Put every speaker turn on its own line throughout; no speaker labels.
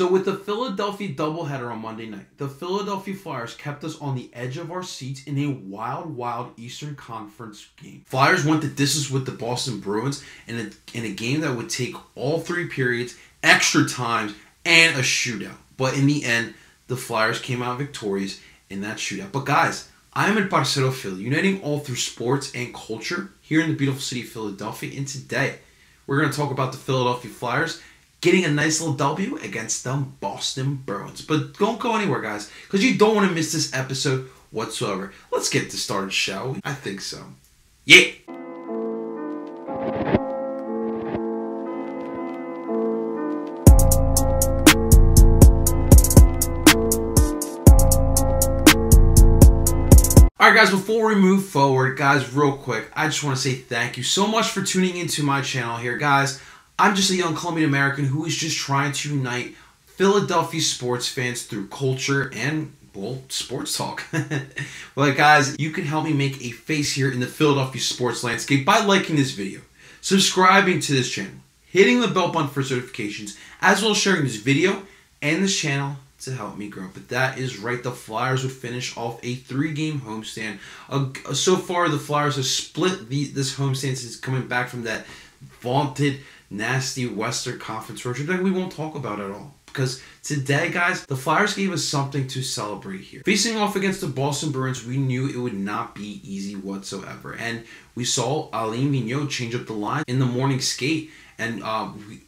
So with the Philadelphia doubleheader on Monday night, the Philadelphia Flyers kept us on the edge of our seats in a wild Eastern Conference game. Flyers went the distance with the Boston Bruins in a game that would take all 3 periods, extra times, and a shootout. But in the end, the Flyers came out victorious in that shootout. But guys, I'm at Parceo Philly, uniting all through sports and culture here in the beautiful city of Philadelphia. And today, we're going to talk about the Philadelphia Flyers getting a nice little W against the Boston Bruins. But don't go anywhere, guys, because you don't want to miss this episode whatsoever. Let's get this started, shall we? I think so. Yeah! Alright guys, before we move forward, guys, real quick, I just want to say thank you so much for tuning into my channel here. Guys, I'm just a young Colombian American who is just trying to unite Philadelphia sports fans through culture and, well, sports talk. Well, guys, you can help me make a face here in the Philadelphia sports landscape by liking this video, subscribing to this channel, hitting the bell button for notifications, as well as sharing this video and this channel to help me grow. But that is right, the Flyers would finish off a 3-game homestand. So far, the Flyers have split this homestand since coming back from that vaunted, nasty Western Conference road trip that we won't talk about at all. Because today, guys, the Flyers gave us something to celebrate here. Facing off against the Boston Bruins, we knew it would not be easy whatsoever. And we saw Alain Vigneault change up the line in the morning skate. And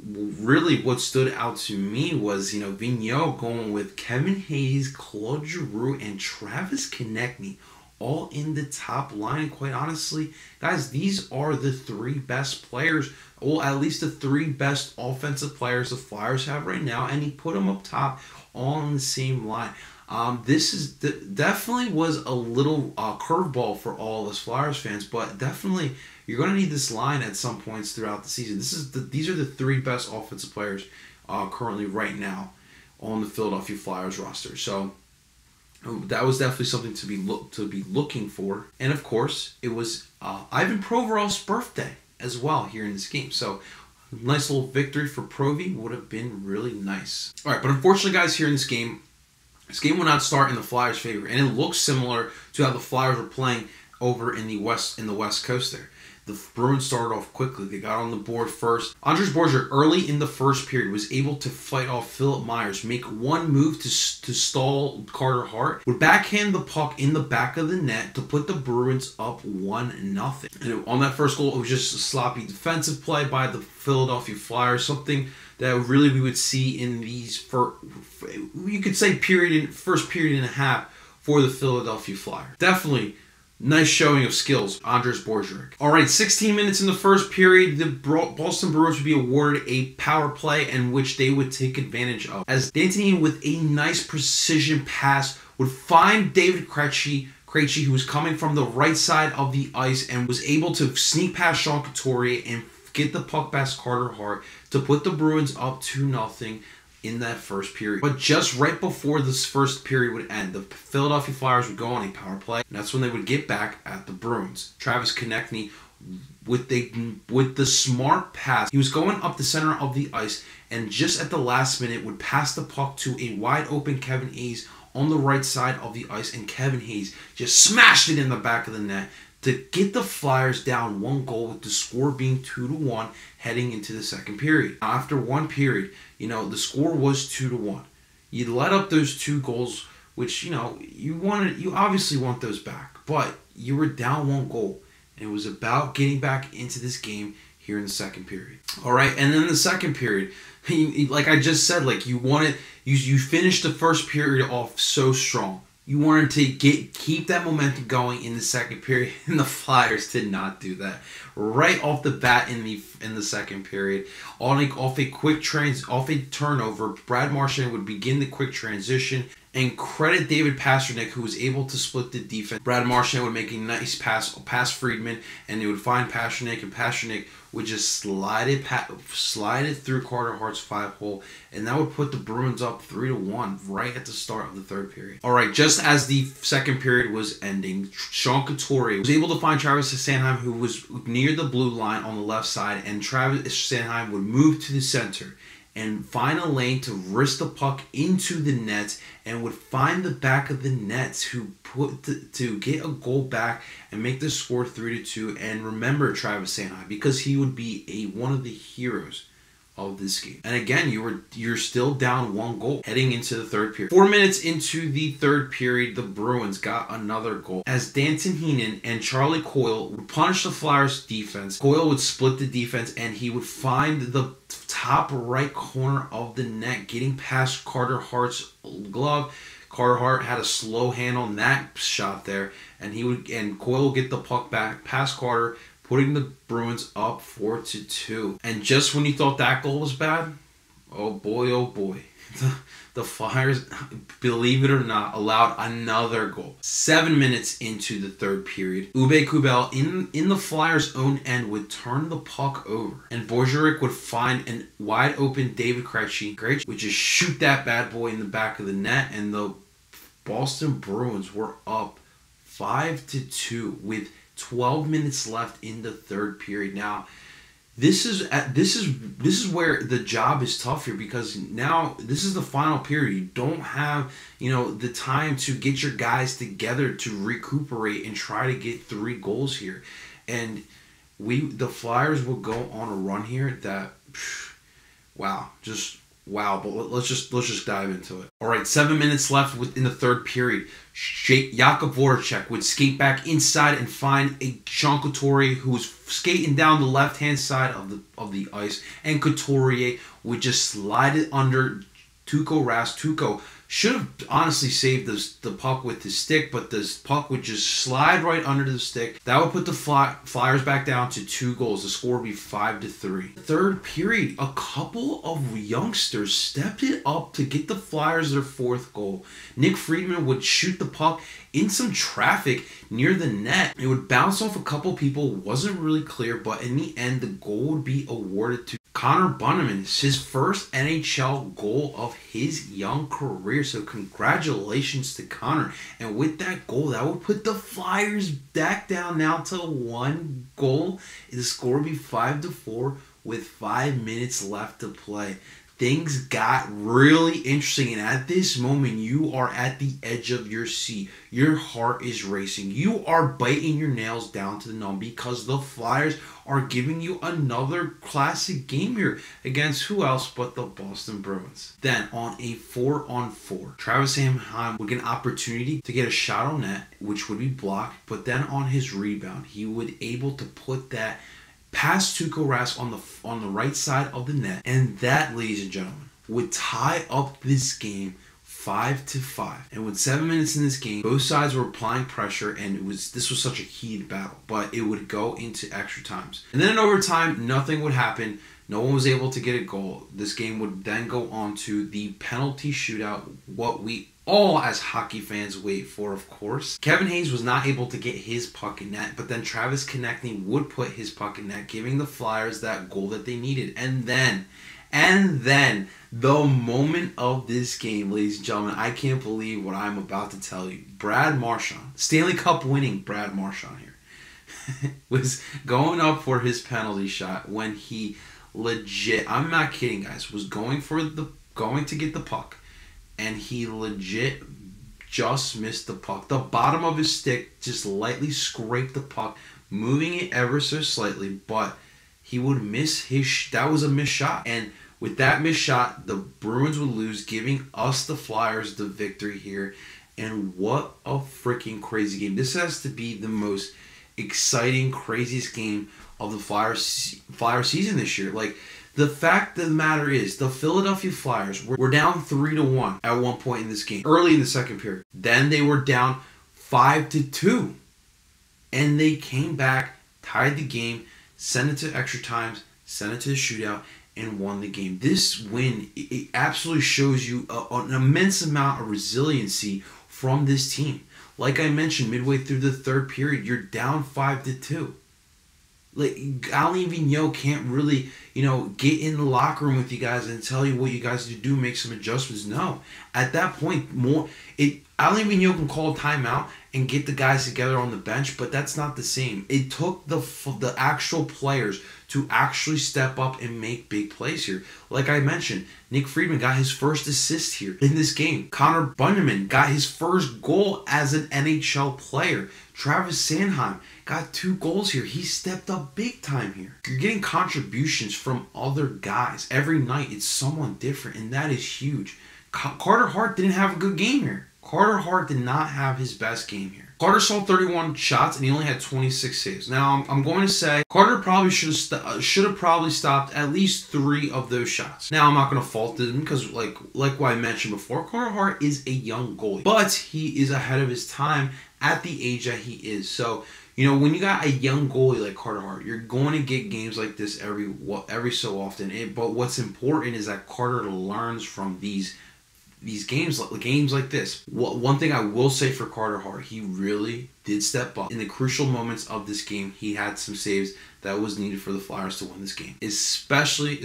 really what stood out to me was, Vigneault going with Kevin Hayes, Claude Giroux, and Travis Konechny all in the top line. And quite honestly, guys, these are the 3 best players, or at least the 3 best offensive players the Flyers have right now, and he put them up top all on the same line. This is definitely was a little curveball for all of us Flyers fans, but definitely you're going to need this line at some points throughout the season. These are the 3 best offensive players currently right now on the Philadelphia Flyers roster. So that was definitely something to be looking for. And of course, it was Ivan Provorov's birthday as well here in this game. So nice little victory for Provy would have been really nice. All right, but unfortunately, guys, here in this game will not start in the Flyers' favor, and it looks similar to how the Flyers were playing over in the West Coast there. The Bruins started off quickly. They got on the board first. Andres Borja, early in the first period, was able to fight off Philip Myers, make one move to stall Carter Hart, would backhand the puck in the back of the net to put the Bruins up 1-0. And on that first goal, it was just a sloppy defensive play by the Philadelphia Flyers, something that really we would see in these, you could say, first period and a half for the Philadelphia Flyers. Definitely nice showing of skills, Andres Borja. All right, 16 minutes in the first period, the Boston Bruins would be awarded a power play in which they would take advantage of, as D'Antoni, with a nice precision pass, would find David Krejci, who was coming from the right side of the ice and was able to sneak past Sean Couturier and get the puck past Carter Hart to put the Bruins up 2-0 in that first period. But just right before this first period would end, the Philadelphia Flyers would go on a power play, and that's when they would get back at the Bruins. Travis Konechny, with the smart pass, he was going up the center of the ice, and just at the last minute would pass the puck to a wide open Kevin Hayes on the right side of the ice, and Kevin Hayes just smashed it in the back of the net to get the Flyers down 1 goal, with the score being 2-1 heading into the second period. After 1 period, the score was 2-1. You let up those 2 goals, which, you obviously want those back, but you were down 1 goal, and it was about getting back into this game here in the second period. All right, and then the second period, like I just said, you finished the first period off so strong. You wanted to keep that momentum going in the second period, and the Flyers did not do that. Right off the bat in the second period, off a turnover, Brad Marchand would begin the quick transition and credit David Pastrnak, who was able to split the defense. Brad Marchand would make a nice pass past Friedman, and they would find Pastrnak, and Pastrnak would just slide it through Carter Hart's 5-hole, and that would put the Bruins up 3-1 right at the start of the third period. All right, just as the second period was ending, Sean Couturier was able to find Travis Sanheim, who was near the blue line on the left side, and Travis Sanheim would move to the center and find a lane to wrist the puck into the net, and would find the back of the net to get a goal back and make the score 3-2. And remember Travis St. because he would be one of the heroes of this game. And again, you're still down 1 goal heading into the third period. 4 minutes into the third period, the Bruins got another goal as Danton Heinen and Charlie Coyle would punish the Flyers defense. Coyle would split the defense, and he would find the top right corner of the net, getting past Carter Hart's glove. Carter Hart had a slow hand on that shot there, and Coyle would get the puck back past Carter, putting the Bruins up 4-2. And just when you thought that goal was bad, oh boy, the Flyers, believe it or not, allowed another goal. 7 minutes into the third period, Ube Kubel in the Flyers' own end would turn the puck over, and Borjeric would find a wide open David Krejci would just shoot that bad boy in the back of the net, and the Boston Bruins were up 5-2 with 12 minutes left in the third period. Now, this is where the job is tough here, because now this is the final period. You don't have, the time to get your guys together to recuperate and try to get 3 goals here. And the Flyers will go on a run here that, wow, but let's just dive into it. All right, 7 minutes left within the third period. Jakub Voracek would skate back inside and find a Sean Couturier who was skating down the left-hand side of the ice, and Couturier would just slide it under Tuukka Rask. Tuukka should have honestly saved the puck with his stick, but this puck would just slide right under the stick. That would put the Flyers back down to 2 goals. The score would be 5-3. Third period, a couple of youngsters stepped it up to get the Flyers their 4th goal. Nick Friedman would shoot the puck in some traffic near the net. It would bounce off a couple people, wasn't really clear, but in the end, the goal would be awarded to Connor Bunnaman. It's his first NHL goal of his young career, so congratulations to Connor. And with that goal, that would put the Flyers back down now to 1 goal. The score would be 5-4 with 5 minutes left to play. Things got really interesting, and at this moment, you are at the edge of your seat. Your heart is racing. You are biting your nails down to the numb, because the Flyers are giving you another classic game here against who else but the Boston Bruins. Then, on a 4-on-4, Travis Sanheim would get an opportunity to get a shot on net, which would be blocked, but then on his rebound, he would able to put that past Tuukka Rask on the right side of the net, and that, ladies and gentlemen, would tie up this game 5-5. And with 7 minutes in this game, both sides were applying pressure, and this was such a heated battle, but it would go into extra times. And then in overtime, nothing would happen. No one was able to get a goal. This game would then go on to the penalty shootout, what we all as hockey fans wait for, of course. Kevin Hayes was not able to get his puck in net, but then Travis Konechny would put his puck in net, giving the Flyers that goal that they needed. And then the moment of this game, ladies and gentlemen, I can't believe what I'm about to tell you. Brad Marchand, Stanley Cup winning Brad Marchand here, was going up for his penalty shot when he legit, I'm not kidding guys, was going to get the puck, and he legit just missed the puck. The bottom of his stick just lightly scraped the puck, moving it ever so slightly, but he would miss that was a missed shot. And with that missed shot, the Bruins would lose, giving us, the Flyers, the victory here. And what a freaking crazy game. This has to be the most exciting, craziest game of the Flyer season this year. Like, the fact of the matter is, the Philadelphia Flyers were down 3-1 at one point in this game, early in the second period. Then they were down 5-2. And they came back, tied the game, sent it to extra times, sent it to the shootout, and won the game. This win, it absolutely shows you an immense amount of resiliency from this team. Like I mentioned, midway through the third period, you're down 5-2. Like, Alain Vigneault can't really, get in the locker room with you guys and tell you what you guys need to do, make some adjustments. No. At that point, Alain Vigneault can call a timeout and get the guys together on the bench, but that's not the same. It took the actual players to actually step up and make big plays here. Like I mentioned, Nick Friedman got his first assist here in this game. Connor Bunyaman got his first goal as an NHL player. Travis Sanheim got 2 goals here. He stepped up big time here. You're getting contributions from other guys. Every night it's someone different, and that is huge. Carter Hart didn't have a good game here. Carter Hart did not have his best game here. Carter saw 31 shots and he only had 26 saves. Now I'm going to say Carter probably should have probably stopped at least 3 of those shots. Now I'm not going to fault him because like what I mentioned before, Carter Hart is a young goalie, but he is ahead of his time at the age that he is. So you know, when you got a young goalie like Carter Hart, you're going to get games like this every so often. But what's important is that Carter learns from these games like this. One thing I will say for Carter Hart, he really did step up. In the crucial moments of this game, he had some saves that was needed for the Flyers to win this game. Especially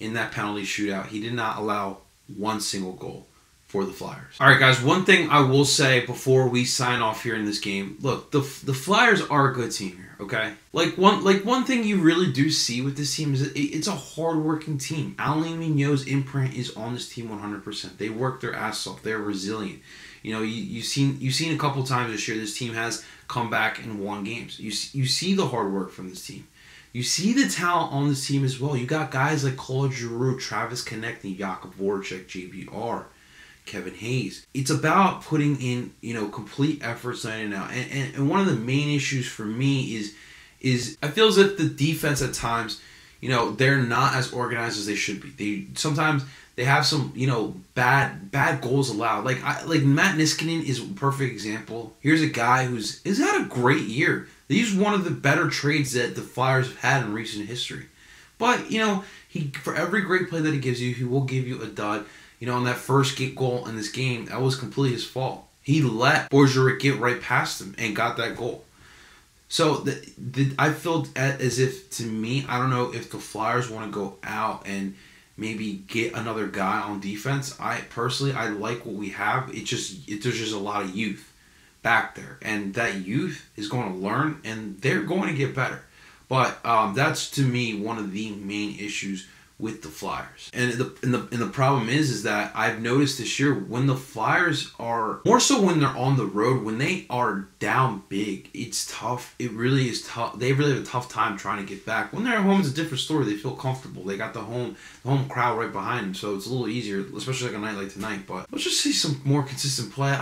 in that penalty shootout. He did not allow one single goal for the Flyers. All right, guys, one thing I will say before we sign off here in this game. Look, the Flyers are a good team here, okay? Like one thing you really do see with this team is it's a hard-working team. Alain Vigneault's imprint is on this team 100%. They work their ass off. They're resilient. You know, you've seen a couple times this year this team has come back and won games. You see the hard work from this team. You see the talent on this team as well. You got guys like Claude Giroux, Travis Konechny, Jakub Voracek, JVR, Kevin Hayes. It's about putting in, you know, complete efforts night and out. And one of the main issues for me is I feel as if the defense at times, you know, they're not as organized as they should be. Sometimes they have some, you know, bad goals allowed. Like Matt Niskanen is a perfect example. Here's a guy who's had a great year. He's one of the better trades that the Flyers have had in recent history. But, you know, for every great play that he gives you, he will give you a dud. You know, on that first goal in this game, that was completely his fault. He let Bergerac get right past him and got that goal. So I feel as if, to me, I don't know if the Flyers want to go out and maybe get another guy on defense. I like what we have. There's just a lot of youth back there, and that youth is going to learn, and they're going to get better. But that's, to me, one of the main issues with the Flyers. And the problem is that I've noticed this year when the Flyers are, more so when they're on the road, when they are down big, it's tough. It really is tough. They really have a tough time trying to get back. When they're at home, it's a different story. They feel comfortable. They got the home crowd right behind them, so it's a little easier, especially like a night like tonight. But let's just see some more consistent play.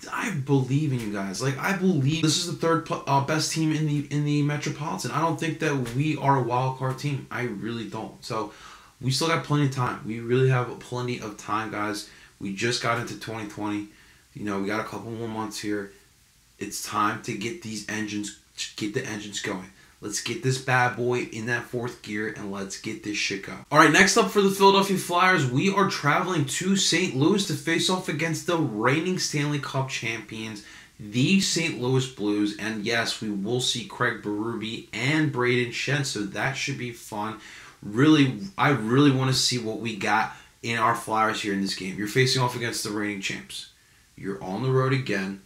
I believe in you guys. Like, I believe this is the third best team in the Metropolitan. I don't think that we are a wild card team. I really don't. So we still got plenty of time. We really have plenty of time, guys. We just got into 2020. You know, we got a couple more months here. It's time to get the engines going. Let's get this bad boy in that 4th gear and let's get this shit going. All right, next up for the Philadelphia Flyers, we are traveling to St. Louis to face off against the reigning Stanley Cup champions, the St. Louis Blues. And yes, we will see Craig Berube and Braden Shen, so that should be fun. I really want to see what we got in our Flyers here in this game. You're facing off against the reigning champs. You're on the road again.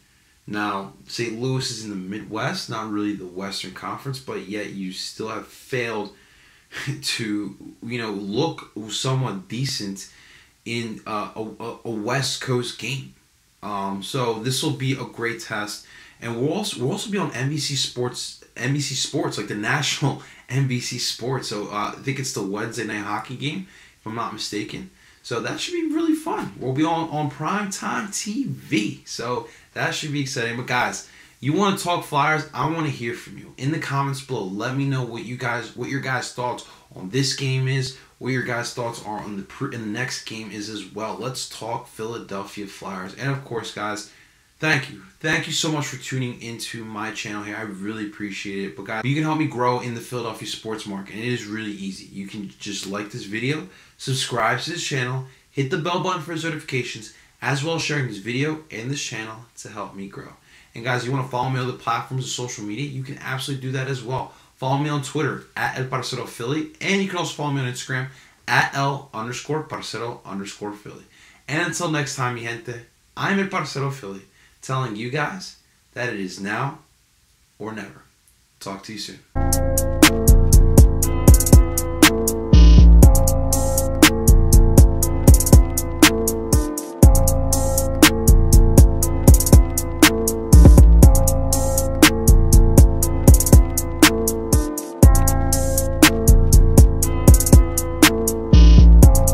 Now, St. Louis is in the Midwest, not really the Western Conference, but yet you still have failed to, you know, look somewhat decent in a West Coast game. So this will be a great test, and we'll also be on NBC Sports, like the national NBC Sports. So I think it's the Wednesday night hockey game, if I'm not mistaken. So that should be really fun. We'll be on primetime TV. So that should be exciting. But guys, you want to talk Flyers? I want to hear from you. In the comments below, let me know what your guys' thoughts on this game is, what your guys' thoughts are on the next game is as well. Let's talk Philadelphia Flyers. And of course, guys, thank you. Thank you so much for tuning into my channel here. I really appreciate it. But guys, you can help me grow in the Philadelphia sports market. And it is really easy. You can just like this video, subscribe to this channel, hit the bell button for notifications, as well as sharing this video and this channel to help me grow. And guys, you want to follow me on the platforms of social media, you can absolutely do that as well. Follow me on Twitter at Parceo Philly, and you can also follow me on Instagram at L_Parceo_Philly. And until next time, mi gente, I'm Parceo Philly, telling you guys that it is now or never. Talk to you soon.